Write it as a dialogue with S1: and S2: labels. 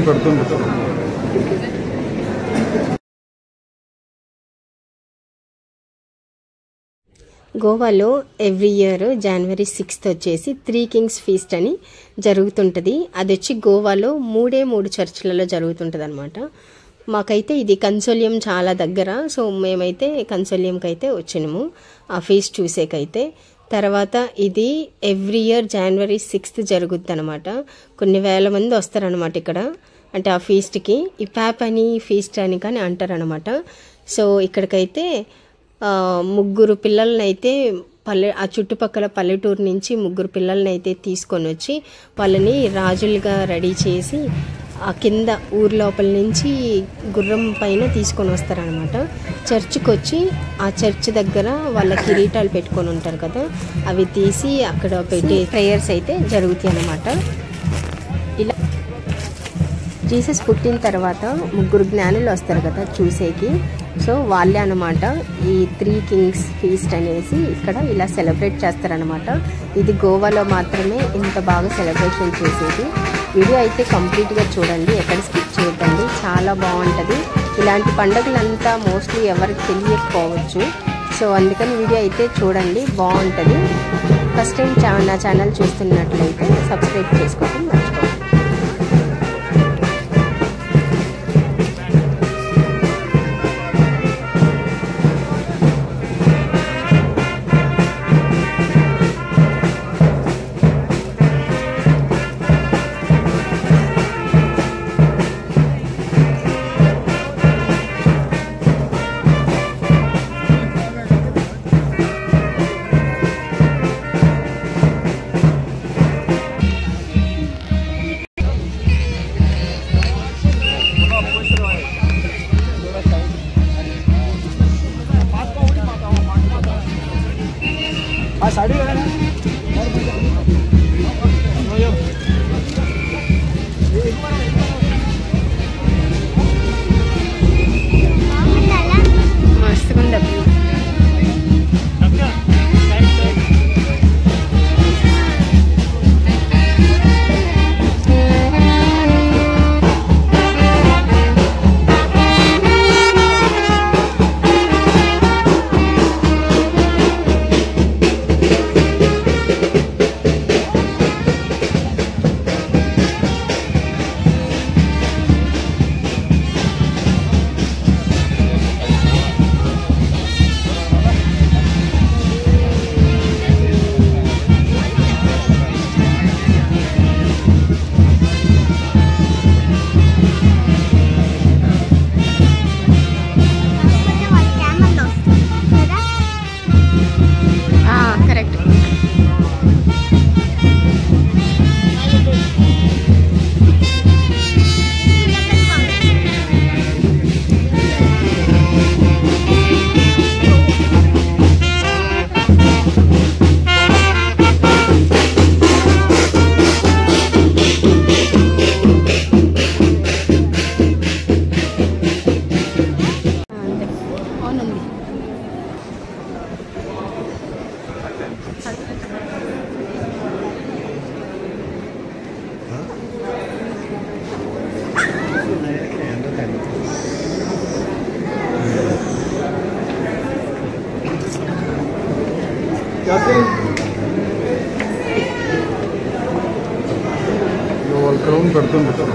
S1: Crown కడుతుంది.
S2: గోవాలో every year జనవరి 6th వచ్చేసి 3 Kings ఫీస్ట్ అని జరుగుతుంటుంది. అది వచ్చి గోవాలో 3 చర్చ్లలో జరుగుతుంటుంది అనమాట. మాకైతే ఇది కన్సోలియం చాలా దగ్గర. సో మేమైతే కన్సోలియంకి అయితే వచ్చినాము ఆ ఫీస్ట్ చూసేకైతే. తర్వాత ఇది ఎవ్రీ ఇయర్ జనవరి 6th జరుగుద్ది అనమాట. కొన్ని వేల మంది వస్తారనమాట ఇక్కడ, అంటే ఆ ఫీస్ట్కి. ఈ ప్యాప్ అని ఫీస్ట్ అని కానీ అంటారనమాట. సో ఇక్కడికైతే 3 పిల్లల్ని అయితే ఆ చుట్టుపక్కల పల్లెటూరు నుంచి 3 పిల్లల్ని అయితే తీసుకొని వచ్చి వాళ్ళని రాజులుగా రెడీ చేసి ఆ కింద ఊరు లోపల నుంచి గుర్రం పైన తీసుకొని వస్తారనమాట. చర్చ్కి వచ్చి ఆ చర్చ్ దగ్గర వాళ్ళ కిరీటాలు పెట్టుకొని ఉంటారు కదా, అవి తీసి అక్కడ పెట్టి ప్రేయర్స్ అయితే జరుగుతాయి అన్నమాట. ఇలా జీసస్ పుట్టిన తర్వాత 3 జ్ఞానులు వస్తారు కదా చూసేకి. సో వాళ్ళే అనమాట ఈ 3 Kings ఫీస్ట్ అనేసి ఇక్కడ ఇలా సెలబ్రేట్ చేస్తారనమాట. ఇది గోవాలో మాత్రమే ఇంత బాగా సెలబ్రేషన్ చేసేది. వీడియో అయితే కంప్లీట్గా చూడండి, ఎక్కడ స్కిప్ చేయకండి, చాలా బాగుంటుంది. ఇలాంటి పండుగలంతా మోస్ట్లీ ఎవరికి తెలియకపోవచ్చు. సో అందుకని వీడియో అయితే చూడండి, బాగుంటుంది. ఫస్ట్ టైం నా ఛానల్ చూస్తున్నట్లయితే సబ్స్క్రైబ్ చేసుకోవడం మర్చిపోకండి.
S1: క్రౌన్ కడుతుంది.